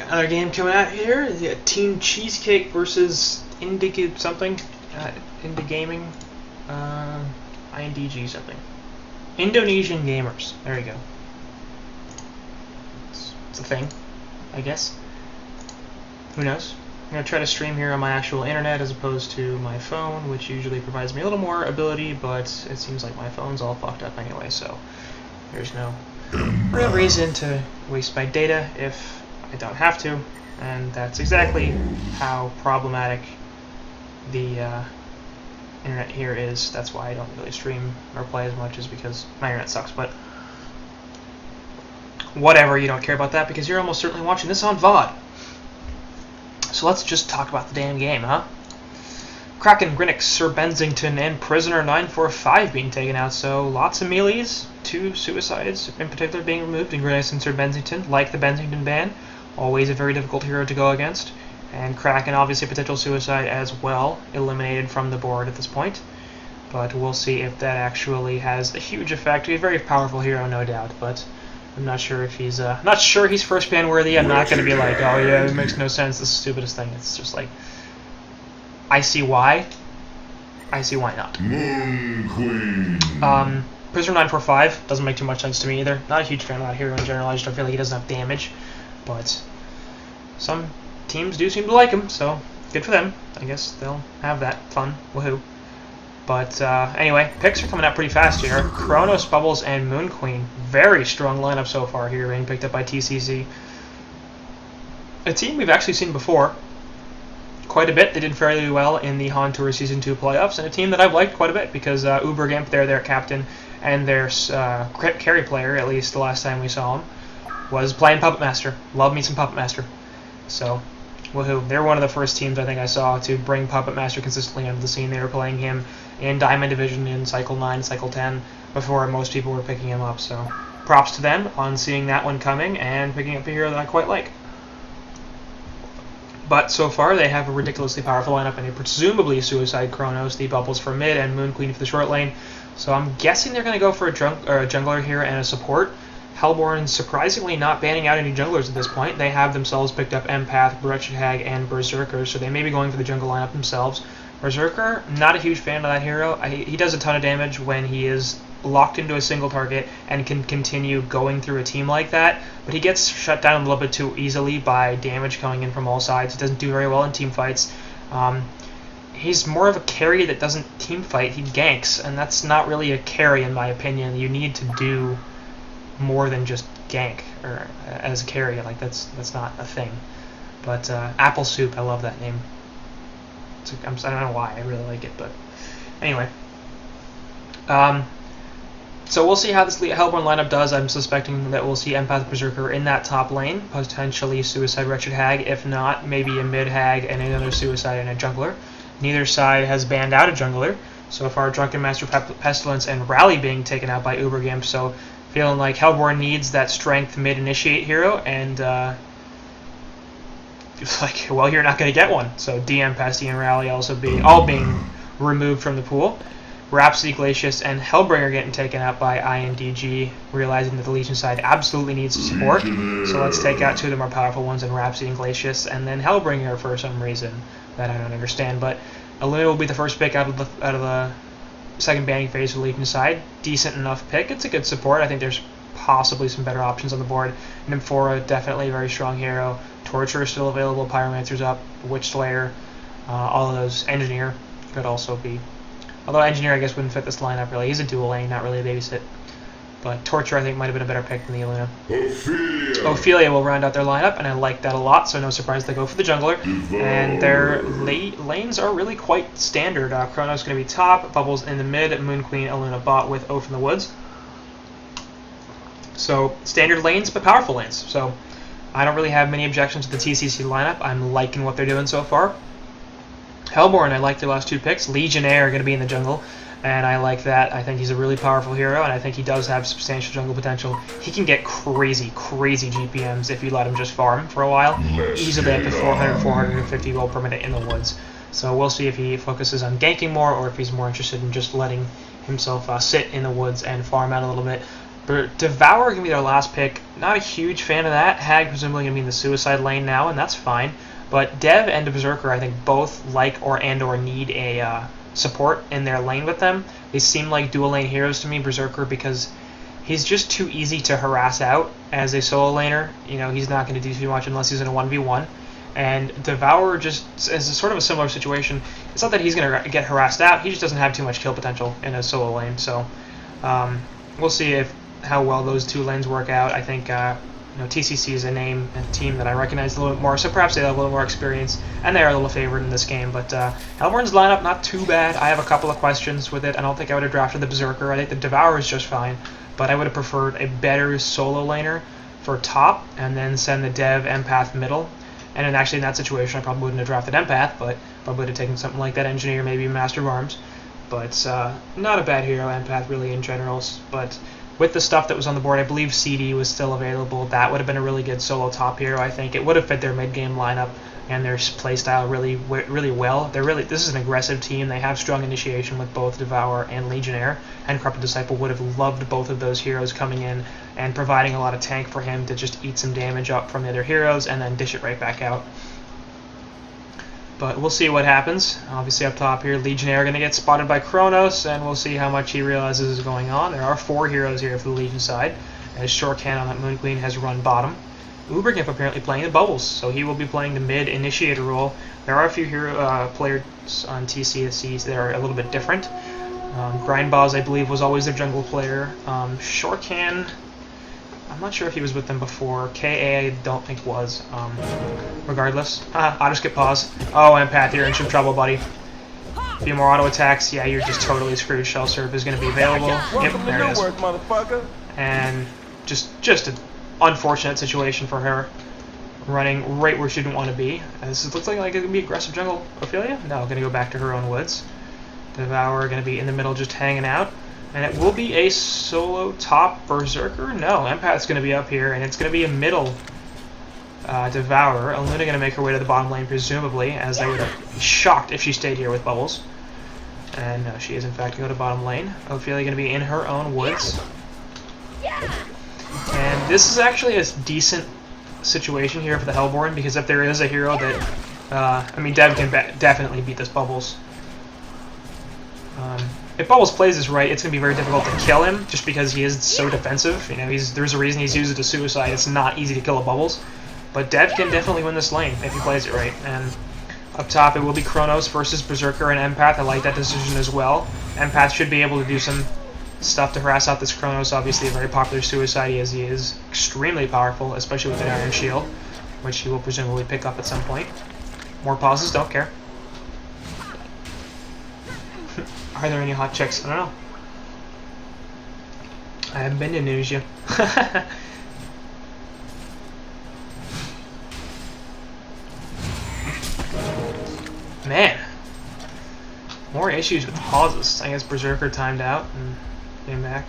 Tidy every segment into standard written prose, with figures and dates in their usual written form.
Another game coming out here. You got Team Cheesecake versus INDG something. Gaming. INDG something. Indonesian Gamers. There you go. It's a thing, I guess. Who knows? I'm going to try to stream here on my actual internet as opposed to my phone, which usually provides me a little more ability, but it seems like my phone's all fucked up anyway, so there's no real reason to waste my data if I don't have to, and that's exactly how problematic the internet here is. That's why I don't really stream or play as much, is because my internet sucks, but whatever, you don't care about that because you're almost certainly watching this on VOD. So let's just talk about the damn game, huh? Kraken, Grinix, Sir Bensington, and Prisoner 945 being taken out, so lots of melees, 2 suicides in particular being removed in Grinix and Sir Bensington, like the Bensington ban, always a very difficult hero to go against, and Kraken obviously a potential suicide as well, eliminated from the board at this point, but we'll see if that actually has a huge effect. He's a very powerful hero, no doubt, but I'm not sure if he's not sure he's first ban worthy. I'm not going to be like, oh yeah, it makes no sense, this is the stupidest thing. It's just like, I see why. I see why not. Prisoner 945 doesn't make too much sense to me either. Not a huge fan of that hero in general. I just don't feel like he doesn't have damage. But some teams do seem to like him, so good for them. I guess they'll have that fun. Woohoo. But anyway, picks are coming out pretty fast here. Kronos, Bubbles, and Moon Queen. Very strong lineup so far here, being picked up by TCC. A team we've actually seen before quite a bit. They did fairly well in the Han Tour Season 2 playoffs, and a team that I've liked quite a bit because Ubergamp, they're their captain, and their carry player, at least the last time we saw him, was playing Puppet Master. Love me some Puppet Master. So, woohoo. They're one of the first teams I think I saw to bring Puppet Master consistently onto the scene. They were playing him in Diamond Division in Cycle 9, Cycle 10, before most people were picking him up. So, props to them on seeing that one coming and picking up a hero that I quite like. But so far, they have a ridiculously powerful lineup, and they presumably suicide Kronos, the Bubbles for mid, and Moon Queen for the short lane. So I'm guessing they're going to go for a jungler here and a support. Hellborn surprisingly not banning out any junglers at this point. They have themselves picked up Empath, Wretched Hag, and Berserker, so they may be going for the jungle lineup themselves. Berserker, not a huge fan of that hero. He does a ton of damage when he is locked into a single target and can continue going through a team like that, but he gets shut down a little bit too easily by damage coming in from all sides. He doesn't do very well in team fights. He's more of a carry that doesn't team fight, he ganks, and that's not really a carry in my opinion. You need to do more than just gank or as a carry. Like that's not a thing. But Apple Soup, I love that name. I don't know why, I really like it, but anyway. So we'll see how this Hellborn lineup does. I'm suspecting that we'll see Empath Berserker in that top lane, potentially Suicide Wretched Hag. If not, maybe a mid Hag and another Suicide and a jungler. Neither side has banned out a jungler. So far, Drunken Master Pestilence and Rally being taken out by Ubergimp, so feeling like Hellborn needs that strength mid-initiate hero, and it's like, well, you're not going to get one. So DM, Pesty, and Rally also all being removed from the pool. Rhapsody, Glacius, and Hellbringer getting taken out by INDG, realizing that the Legion side absolutely needs support. So let's take out 2 of the more powerful ones in Rhapsody and Glacius, and then Hellbringer for some reason that I don't understand. But Illumina will be the first pick out of the second banning phase for the Legion side. Decent enough pick. It's a good support. I think there's possibly some better options on the board. Nymphora, definitely a very strong hero. Torture is still available. Pyromancer's up. Witch Slayer. All of those. Engineer could also be. Although Engineer, I guess, wouldn't fit this lineup really. He's a dual lane, not really a babysit. But Torture, I think, might have been a better pick than the Illumina. Ophelia will round out their lineup, and I like that a lot, so no surprise they go for the jungler. And their lanes are really quite standard. Kronos going to be top, Bubbles in the mid, Moon Queen, Illumina bot with Oath in the woods. So, standard lanes, but powerful lanes. So, I don't really have many objections to the TCC lineup. I'm liking what they're doing so far. Hellborn, I like their last 2 picks. Legionnaire are going to be in the jungle, and I like that. I think he's a really powerful hero, and I think he does have substantial jungle potential. He can get crazy, crazy GPMs if you let him just farm for a while. Easily up to 400, 450 gold per minute in the woods. So we'll see if he focuses on ganking more, or if he's more interested in just letting himself sit in the woods and farm out a little bit. Devour going to be their last pick. Not a huge fan of that. Hag presumably going to be in the suicide lane now, and that's fine. But Dev and Berserker, I think, both like or need a support in their lane with them. They seem like dual lane heroes to me, Berserker, because he's just too easy to harass out as a solo laner. You know, he's not going to do too much unless he's in a 1v1. And Devour just is sort of a similar situation. It's not that he's going to get harassed out, he just doesn't have too much kill potential in a solo lane. So we'll see how well those two lanes work out. I think TCC is a name and team that I recognize a little bit more, so perhaps they have a little more experience, and they are a little favored in this game. But Hellborn's lineup, not too bad. I have a couple of questions with it. I don't think I would have drafted the Berserker. I think the Devour is just fine, but I would have preferred a better solo laner for top, and then send the Dev Empath middle. And then actually in that situation, I probably wouldn't have drafted Empath, but probably would have taken something like that Engineer, maybe Master of Arms. But not a bad hero, Empath, really, in general. But with the stuff that was on the board, I believe CD was still available. That would have been a really good solo top hero, I think. It would have fit their mid-game lineup and their playstyle really well. This is an aggressive team. They have strong initiation with both Devour and Legionnaire, and Corrupted Disciple would have loved both of those heroes coming in and providing a lot of tank for him to just eat some damage up from the other heroes and then dish it right back out. But we'll see what happens. Obviously up top here, Legionnaire going to get spotted by Kronos, and we'll see how much he realizes is going on. There are 4 heroes here for the Legion side, as Shortcan on that Moon Queen has run bottom. Ubergimp apparently playing the Bubbles, so he will be playing the mid initiator role. There are a few hero players on TCC that are a little bit different. Grindboz, I believe, was always their jungle player. Shortcan, I'm not sure if he was with them before. KA, I don't think was. Regardless. Auto skip pause. Oh, Empath, you're in some trouble, buddy. A few more auto attacks. Yeah, you're just totally screwed. Shell Serve is going to be available. Yep, there it is. And just an unfortunate situation for her. Running right where she didn't want to be. This looks like it could be aggressive jungle. Ophelia? No, going to go back to her own woods. Devour going to be in the middle just hanging out. And it will be a solo top Berserker? No, Empath's going to be up here, and it's going to be a middle Devourer. Aluna going to make her way to the bottom lane, presumably, as I would have been shocked if she stayed here with Bubbles. And no, she is in fact going to go to bottom lane. Ophelia going to be in her own woods. And this is actually a decent situation here for the Hellborn, because if there is a hero that... Dev can definitely beat this Bubbles. If Bubbles plays this right, it's going to be very difficult to kill him, just because he is so defensive. You know, there's a reason he's used it to suicide. It's not easy to kill a Bubbles. But Dev can definitely win this lane if he plays it right. And up top, it will be Kronos versus Berserker and Empath. I like that decision as well. Empath should be able to do some stuff to harass out this Kronos. Obviously a very popular suicide, as he is extremely powerful, especially with an Iron Shield, which he will presumably pick up at some point. More pauses, don't care. Are there any hot chicks? I don't know. I haven't been to Indonesia. Man. More issues with the pauses. I guess Berserker timed out and came back.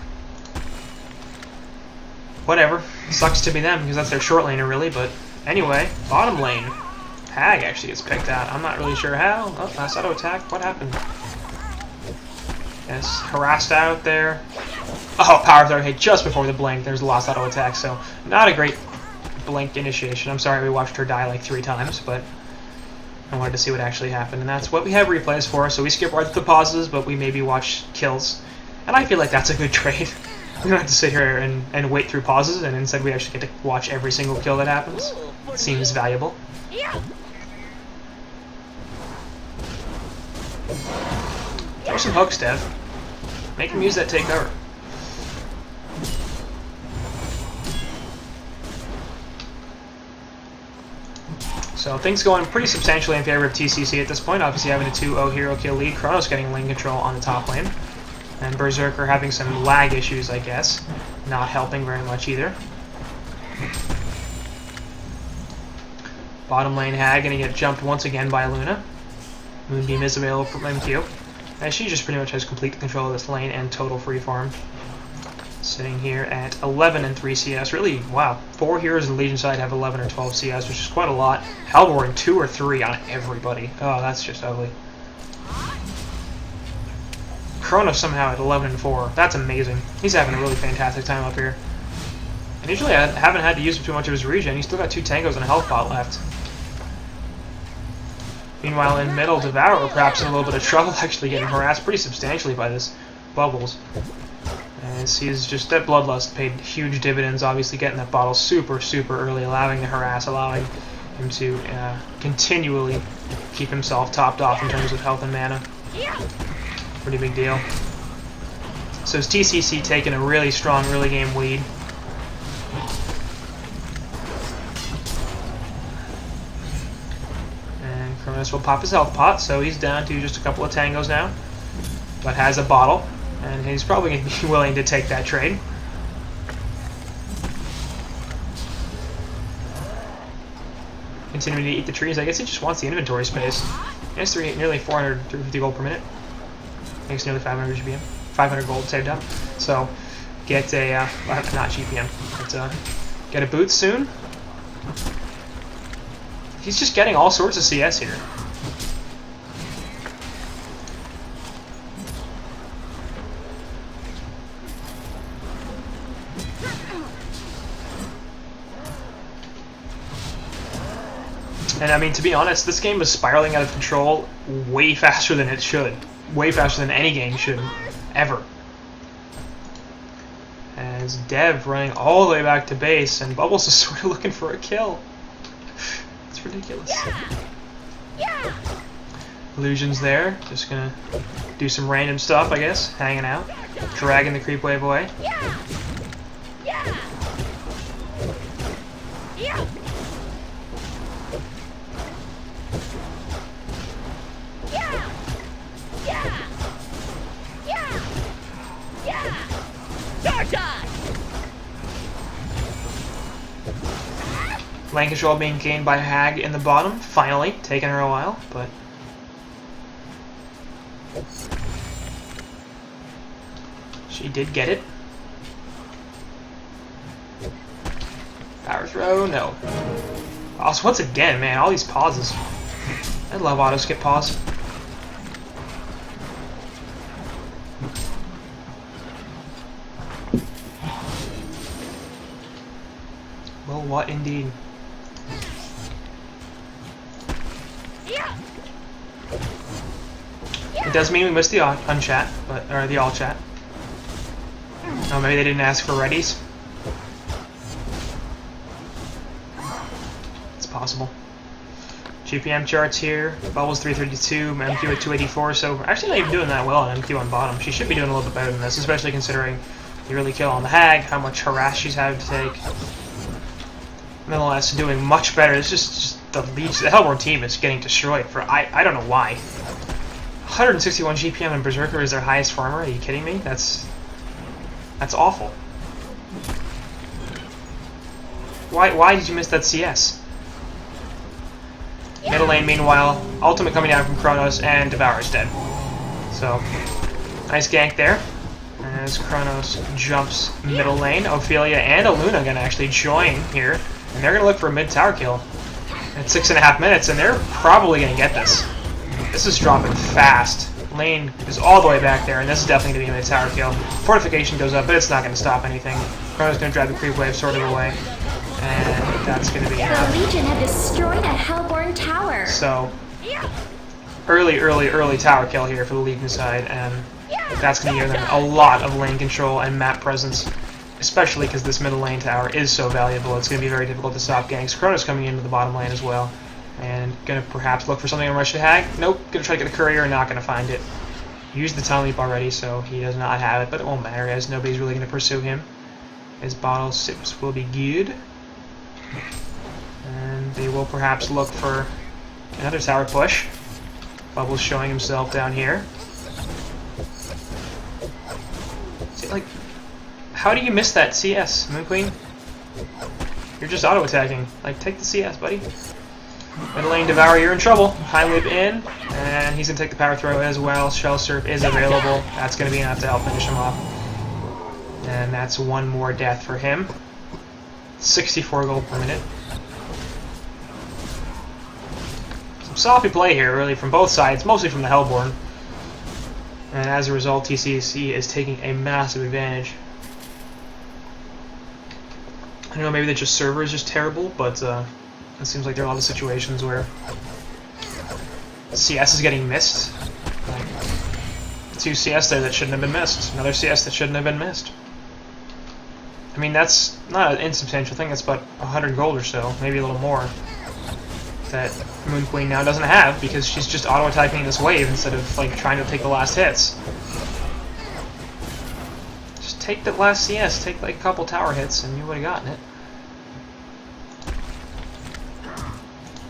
Whatever. Sucks to be them, because that's their short laner, really, but anyway, bottom lane. Hag actually gets picked out. I'm not really sure how. Oh, last auto attack. What happened? Yes, harassed out there. Oh, power throw hit just before the blink. There's the last auto attack, so not a great blink initiation. I'm sorry we watched her die like 3 times, but I wanted to see what actually happened, and that's what we have replays for. So we skip right through the pauses, but we maybe watch kills. And I feel like that's a good trade. We don't have to sit here and wait through pauses, and instead we actually get to watch every single kill that happens. It seems valuable. Throw some hooks, Dev. Make him use that takeover. So things going pretty substantially in favor of TCC at this point. Obviously having a 2-0 hero kill lead. Kronos getting lane control on the top lane. And Berserker having some lag issues, I guess. Not helping very much either. Bottom lane Hag going to get jumped once again by Luna. Moonbeam is available from MQ. And she just pretty much has complete control of this lane and total freeform. Sitting here at 11 and 3 CS. Really, wow. 4 heroes in the Legion side have 11 or 12 CS, which is quite a lot. Hellborn 2 or 3 on everybody. Oh, that's just ugly. Kronos somehow at 11 and 4. That's amazing. He's having a really fantastic time up here. And usually I haven't had to use too much of his regen. He's still got 2 tangos and a health pot left. Meanwhile, in middle, Devour perhaps in a little bit of trouble, actually getting harassed pretty substantially by this Bubbles. As he's just, that Bloodlust paid huge dividends, obviously getting that bottle super, super early, allowing the harass, allowing him to continually keep himself topped off in terms of health and mana. Pretty big deal. So it's TCC taking a really strong early game lead. And Kronos will pop his health pot, so he's down to just a couple of tangos now, but has a bottle, and he's probably going to be willing to take that trade. Continuing to eat the trees. I guess he just wants the inventory space. He has nearly 400, 350 gold per minute. Makes nearly 500 GPM. 500 gold saved up. So get a, not GPM, but get a boot soon. He's just getting all sorts of CS here. And I mean, to be honest, this game is spiraling out of control way faster than it should. Way faster than any game should, ever. As Dev running all the way back to base, and Bubbles is sort of looking for a kill. It's ridiculous. Yeah. Illusion's there, just gonna do some random stuff, I guess, hanging out, dragging the creep wave away. Lane control being gained by Hag in the bottom, finally, taking her a while, but she did get it. Power throw, no. Also, once again, man, all these pauses. I love auto skip pause. Well, what indeed? It does mean we missed the unchat, or the all chat. Oh, maybe they didn't ask for readies. It's possible. GPM charts here. Bubbles 332, MQ at 284. So we're actually not even doing that well on MQ on bottom. She should be doing a little bit better than this, especially considering the early kill on the Hag, how much harass she's had to take. Nonetheless, doing much better. It's just the Hellborn team is getting destroyed for I don't know why. 161 GPM and Berserker is their highest farmer. Are you kidding me? That's awful. Why did you miss that CS? Middle lane, meanwhile, ultimate coming down from Kronos, and Devour is dead. So, nice gank there. As Kronos jumps middle lane, Ophelia and Aluna gonna actually join here, and they're gonna look for a mid tower kill at 6.5 minutes, and they're probably gonna get this. This is dropping fast. Lane is all the way back there, and this is definitely going to be a mid-tower kill. Fortification goes up, but it's not going to stop anything. Kronos going to drive the creep wave sort of away, and that's going to be enough. The Legion have destroyed a Hellborn tower. So, early tower kill here for the Legion side, and that's going to give them a lot of lane control and map presence, especially because this middle lane tower is so valuable. It's going to be very difficult to stop ganks. Kronos coming into the bottom lane as well. And gonna perhaps look for something on Rush to Hag. Nope, gonna try to get a courier, not gonna find it. Used the Time Leap already, so he does not have it, but it won't matter as nobody's really gonna pursue him. His bottle sips will be good. And they will perhaps look for another tower push. Bubbles showing himself down here. See, like, how do you miss that CS, Moon Queen? You're just auto-attacking. Like, take the CS, buddy. Middle lane Devour, you're in trouble. High whip in, and he's going to take the power throw as well. Shell Surf is available. That's going to be enough to help finish him off. And that's one more death for him. 64 gold per minute. Some sloppy play here, really, from both sides, mostly from the Hellborn. And as a result, TCC is taking a massive advantage. I don't know, maybe the server is just terrible, but it seems like there are a lot of situations where CS is getting missed. Like, 2 CS there that shouldn't have been missed. Another CS that shouldn't have been missed. I mean, that's not an insubstantial thing. That's about 100 gold or so, maybe a little more, that Moon Queen now doesn't have because she's just auto-attacking this wave instead of like trying to take the last hits. Just take the last CS, take like a couple tower hits, and you would have gotten it.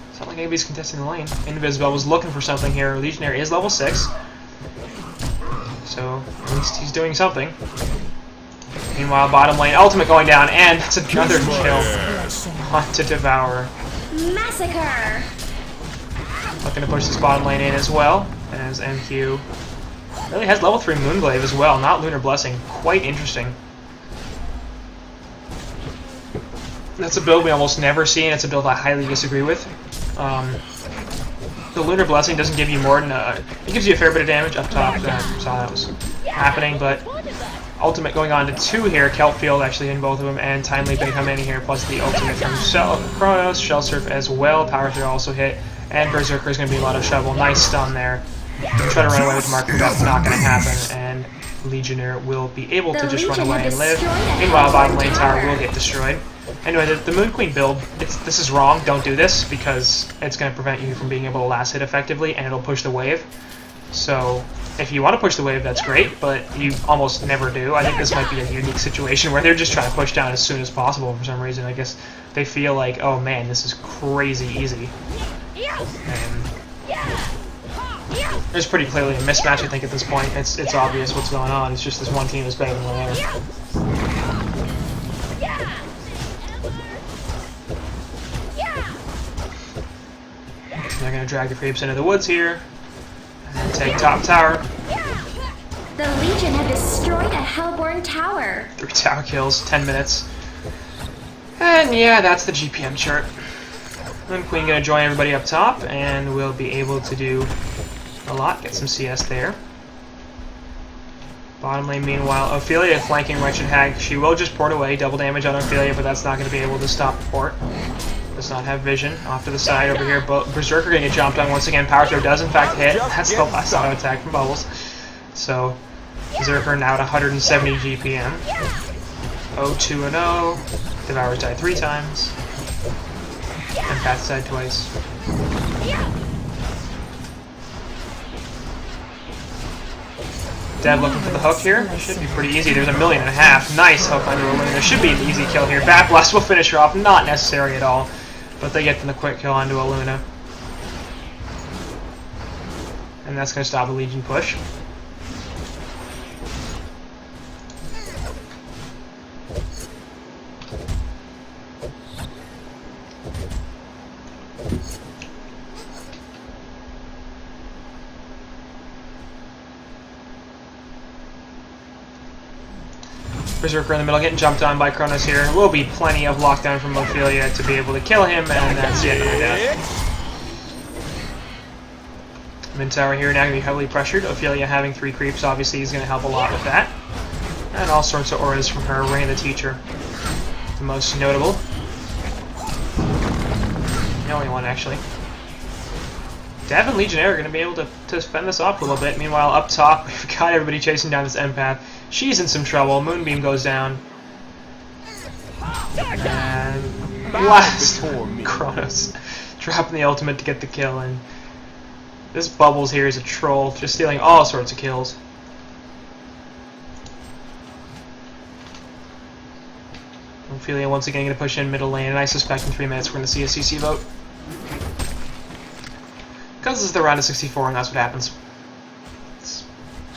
It's not like anybody's contesting the lane. Invisibel was looking for something here. Legionary is level 6, so at least he's doing something. Meanwhile, bottom lane, ultimate going down, and that's another kill onto Devour. Massacre! Looking to push this bottom lane in as well, as MQ really has level 3 Moonglaive as well, not Lunar Blessing. Quite interesting. That's a build we almost never see, and it's a build I highly disagree with. The Lunar Blessing doesn't give you more than it gives you a fair bit of damage up top. Saw that was happening, but ultimate going on to 2 here. Kelp Field actually in both of them, and Time Leap come in here, plus the ultimate from Chronos, Shell Surf as well. Power Throw also hit, and Berserker is going to be a lot of shovel. Nice stun there. Try to run away with Mark, but that's not going to happen, and Legionnaire will be able to just run away and live. Meanwhile, bottom lane tower will get destroyed. Anyway, the Moon Queen build, this is wrong. Don't do this, because it's going to prevent you from being able to last hit effectively, and it'll push the wave. So if you want to push the wave, that's great, but you almost never do. I think this might be a unique situation where they're just trying to push down as soon as possible for some reason. I guess they feel like, oh man, this is crazy easy. And there's pretty clearly a mismatch, I think, at this point. It's obvious what's going on. It's just this one team is better than the other. So they're going to drag the creeps into the woods here. And take top tower. The Legion have destroyed a Hellborn tower. 3 tower kills, 10 minutes. And yeah, that's the GPM chart. Moon Queen gonna join everybody up top, and we'll be able to do a lot. Get some CS there. Bottom lane, meanwhile, Ophelia flanking Wretched Hag. She will just port away, double damage on Ophelia, but that's not going to be able to stop the port. Does not have vision. Off to the side over here, Berserker getting jumped on once again. Power Throw does in fact hit. That's the last auto attack from Bubbles. So Berserker now at 170 GPM. 0-2-0. Devour's died 3 times. And Pat's died twice. Dev looking for the hook here. Should be pretty easy. There's 1.5 million. Nice hook under a Luna. Should be an easy kill here. Bat Blast will finish her off. Not necessary at all. But they get the quick kill onto a Luna. And that's going to stop the Legion push. Berserker in the middle, getting jumped on by Cronus here. Will be plenty of lockdown from Ophelia to be able to kill him, and that's it. Mid tower here now going to be heavily pressured. Ophelia having 3 creeps obviously is going to help a lot with that. And all sorts of auras from her. Ring of the Teacher, the most notable. The only one, actually. Dev and Legionnaire are going to be able to fend this off a little bit. Meanwhile, up top, we've got everybody chasing down this empath. She's in some trouble. Moonbeam goes down. And last, Kronos dropping the ultimate to get the kill. And this Bubbles here is a troll, just stealing all sorts of kills. Ophelia once again going to push in middle lane, and I suspect in 3 minutes we're going to see a CC vote. Because this is the round of 64, and that's what happens. It's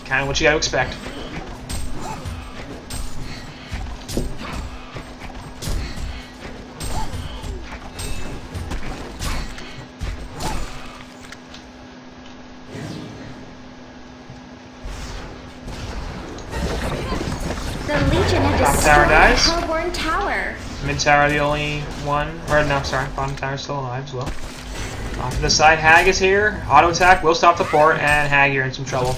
kind of what you got to expect. The Legion have Top tower destroyed dies. Hellborn tower. Mid tower the only one, or no, sorry, bottom tower still alive as well. Off to the side, Hag is here. Auto attack will stop the port, and Hag, you're in some trouble.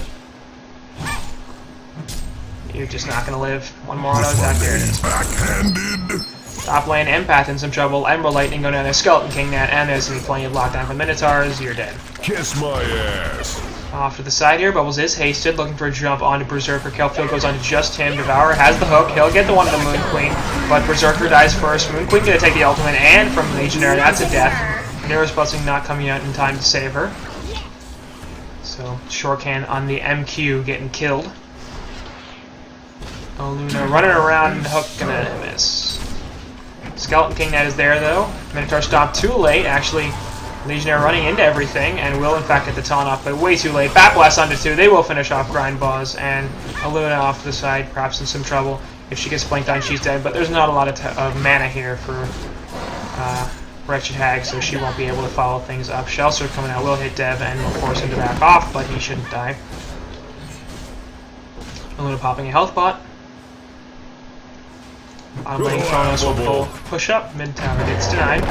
You're just not gonna live. One more auto attack. There it is. Backhanded. Top lane, Empath in some trouble. Emerald Lightning going down there. Skeleton King Net, and there's gonna be plenty of lockdown from Minotaurs. You're dead. Kiss my ass. Off to the side here, Bubbles is hasted, looking for a jump onto Berserker. Kelpfield goes on to just him. Devourer has the hook. He'll get the one to the Moon Queen, but Berserker dies first. Moon Queen gonna take the ultimate, and from Legionnaire, that's a death. Nearest Blessing not coming out in time to save her. So, Shortcan on the MQ getting killed. Oh, Luna running around, hook gonna miss. Skeleton King Net is there though. Minotaur stopped too late, actually. Legionnaire running into everything, and will in fact get the taunt off, but way too late. Bat Blast onto 2, they will finish off Grind Boss, and Aluna off to the side, perhaps in some trouble. If she gets blinked on, she's dead, but there's not a lot of mana here for Wretched Hag, so she won't be able to follow things up. Shellsurf coming out will hit Dev, and will force him to back off, but he shouldn't die. Aluna popping a health bot. Bottom lane Kronos will pull push up, mid tower gets denied.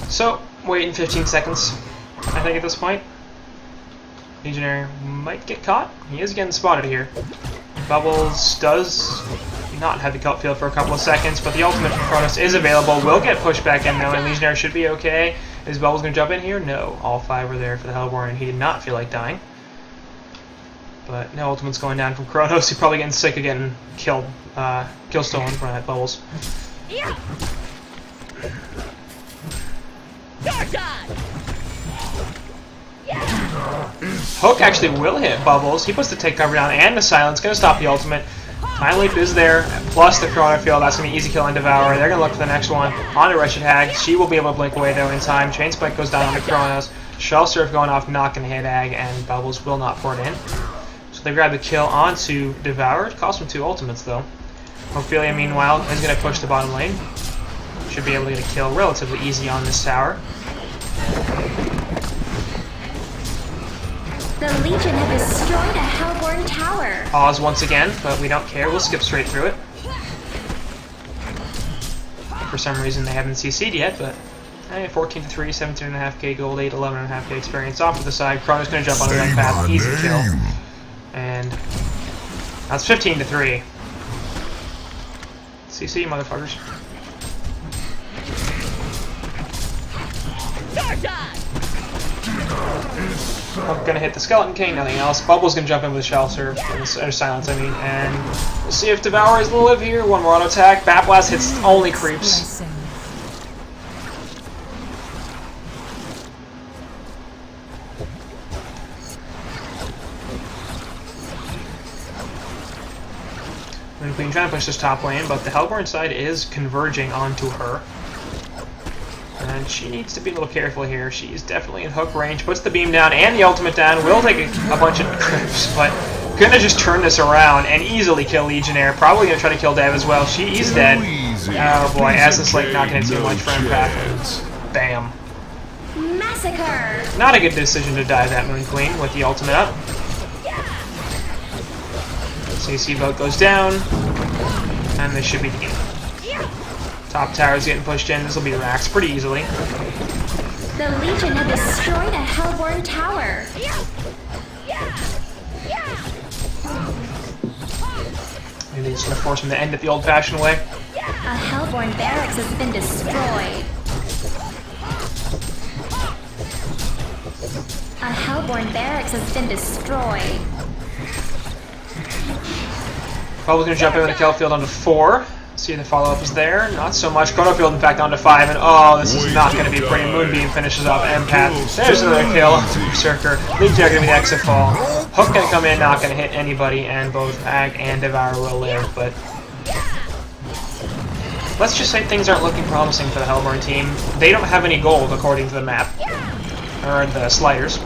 So, waiting 15 seconds, I think at this point. Legionnaire might get caught. He is getting spotted here. Bubbles does not have the Kelp Field for a couple of seconds, but the ultimate from Kronos is available. Will get pushed back in though, and Legionnaire should be okay. Is Bubbles going to jump in here? No. All 5 were there for the Hellborn, and he did not feel like dying. But no ultimate's going down from Kronos. He's probably getting sick of getting killed, kill stolen from that Bubbles. Yeah. Hook actually will hit Bubbles. He puts the take cover down and the silence. Going to stop the ultimate. Time Leap is there, plus the Chrono Field. That's going to be easy kill on Devourer. They're going to look for the next one on to Wretched Hag. She will be able to blink away though in time. Chain Spike goes down on the Kronos. Shell Surf going off, not going to hit Hag, and Bubbles will not pour it in. So they grab the kill onto Devourer. It costs them 2 ultimates though. Ophelia meanwhile is going to push the bottom lane. Should be able to get a kill relatively easy on this tower. The Legion have destroyed a Hellborn tower. Pause once again, but we don't care. We'll skip straight through it. For some reason they haven't CC'd yet, but 14 to 3, 17.5k gold, 8, 11.5k experience off to the side. Chrono's going to jump on the right path, easy kill. And that's 15 to 3. CC, motherfuckers. I'm gonna hit the Skeleton King, nothing else. Bubble's gonna jump in with Shell Surf, or Silence, I mean, and we'll see if Devour is gonna live here. One more auto attack. Bat Blast hits only creeps. Moon Queen trying to push this top lane, but the Hellborn side is converging onto her. And she needs to be a little careful here. She's definitely in hook range. Puts the beam down and the ultimate down. Will take a bunch of creeps, but gonna just turn this around and easily kill Legionnaire. Probably gonna try to kill Dev as well. She's dead. Oh boy, Az's like not gonna do much for Empath. Bam. Massacre! Not a good decision to dive that Moon Queen with the ultimate up. CC vote goes down, and this should be the game. Top tower's getting pushed in. This will be Rax pretty easily. The Legion have destroyed a Hellborn tower. Maybe it's going to force him to end it the old-fashioned way. A Hellborn barracks has been destroyed. A Hellborn barracks has been destroyed. Probably going to jump in with a Kelp Field onto 4. See the follow-up is there. Not so much. Chronofield, in fact, on to 5. And oh, this is not going to be pretty. Moonbeam finishes off Empath. There's another kill. Berserker. Legion are going to be the exit fall. Hook going to come in, not going to hit anybody. And both Ag and Devour will live. But let's just say things aren't looking promising for the Hellborn team. They don't have any gold, according to the map. Or the sliders.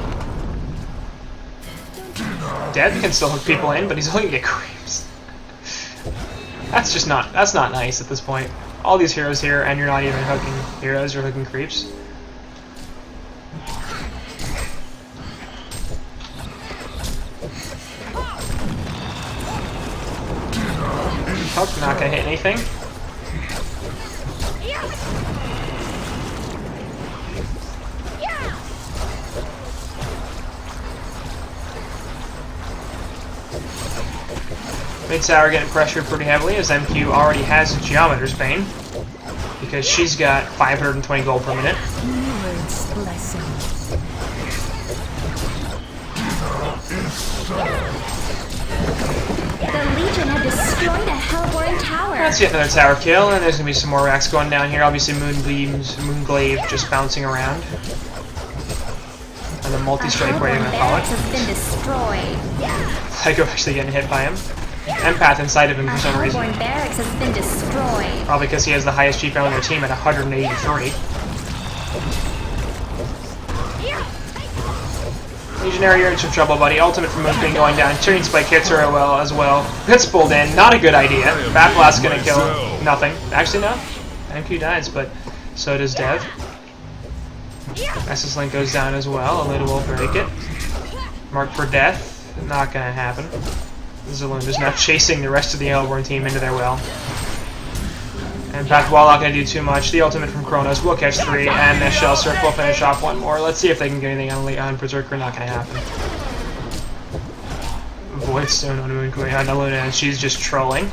Dev can still hook people in, but he's only going to get creeps. That's not nice at this point. All these heroes here, and you're not even hooking heroes, you're hooking creeps. Hook, not gonna hit anything. Mid tower getting pressured pretty heavily as MQ already has Geometer's Bane because she's got 520 gold per minute. The Legion have destroyed a Hellborn tower. That's yet another tower kill, and there's gonna be some more racks going down here. Obviously, Moonglaive just bouncing around, and the multi-strike, whatever you're gonna call it. Has been destroyed. Lego actually getting hit by him. Empath inside of him for some reason. Hellborn barracks has been destroyed. Probably because he has the highest GP on their team at 183. Legionary, you're in some trouble, buddy. Ultimate from Moonbeam going down. Turning Spike hits her as well. Gets pulled in. Not a good idea. Bat Blast gonna kill nothing. Actually, no. MQ dies, but so does Dev. Estus Link goes down as well. Alita will break it. Mark for death. Not gonna happen. Zalund is now chasing the rest of the Hellborn team into their well. And Path Wall not going to do too much. The ultimate from Kronos will catch 3, and the Shell Surf will finish off 1 more. Let's see if they can get anything on Berserker. Not going to happen. Voidstone on Moonqueen on Aluna, and she's just trolling.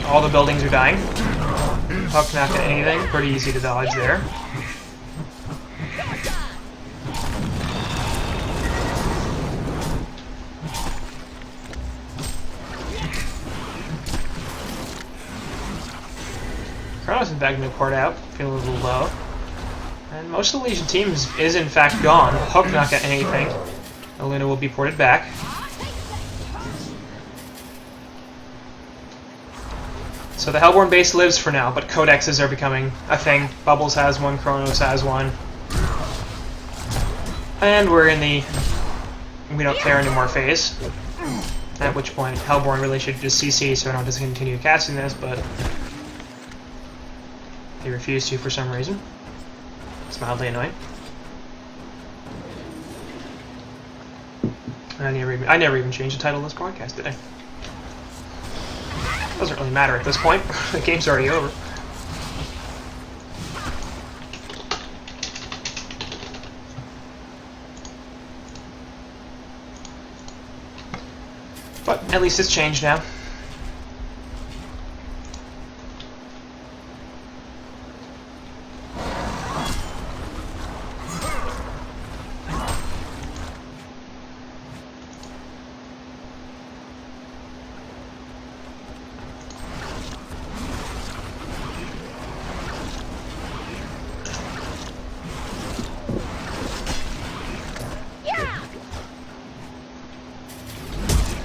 All the buildings are dying. Hook not getting anything. Pretty easy to dodge there. Kronos in fact been poured out, feeling a little low. And most of the Legion team is in fact gone. Hook not getting anything. Aluna will be ported back. So the Hellborn base lives for now, but codexes are becoming a thing. Bubbles has one, Kronos has one. And we're in the we don't care anymore phase. At which point Hellborn really should just CC so I don't discontinue casting this, but they refuse to for some reason. It's mildly annoying. I never even changed the title of this podcast, did I? Doesn't really matter at this point. The game's already over. But at least it's changed now.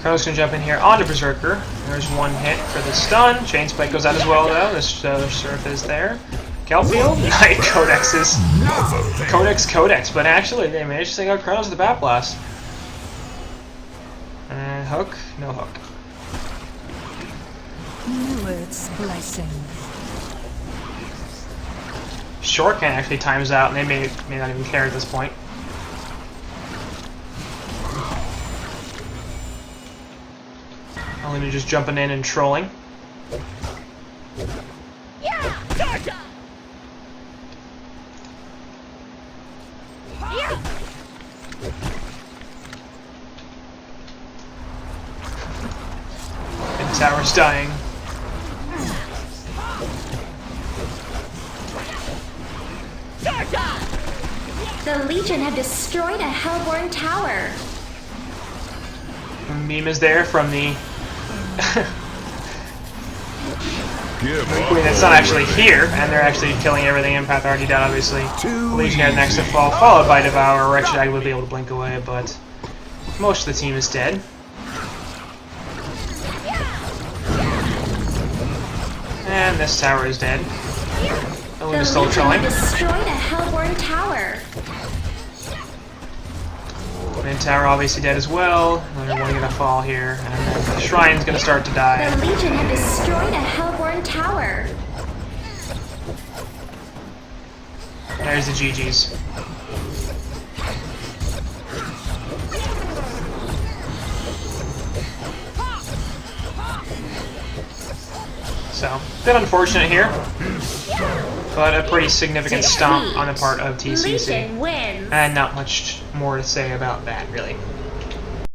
Kronos can jump in here onto Berserker. There's one hit for the stun. Chain Spike goes out as well, though. The Surf is there. Kelfield? Night Codexes. Codex. But actually, they managed to take out Kronos with the Bat Blast. And Hook? No Hook. Its blessing. Short can actually times out, and they may not even care at this point. Alina just jumping in and trolling. And tower's dying. The Legion have destroyed a Hellborn tower. Meme is there from the Give Queen that's not actually here, and they're actually killing everything. Empath already dead, obviously. Legionnaire next to fall, followed by Devour. Wretched Ag will be able to blink away, but most of the team is dead. And this tower is dead. Elune is still The Legion trolling. have destroyed a Hellborn tower. Main tower obviously dead as well. Another one gonna fall here, and then the Shrine's gonna start to die. The Legion have destroyed a Hellborn tower. There's the GG's. So, bit unfortunate here, but a pretty significant stomp on the part of TCC. Legion wins. And not much more to say about that, really.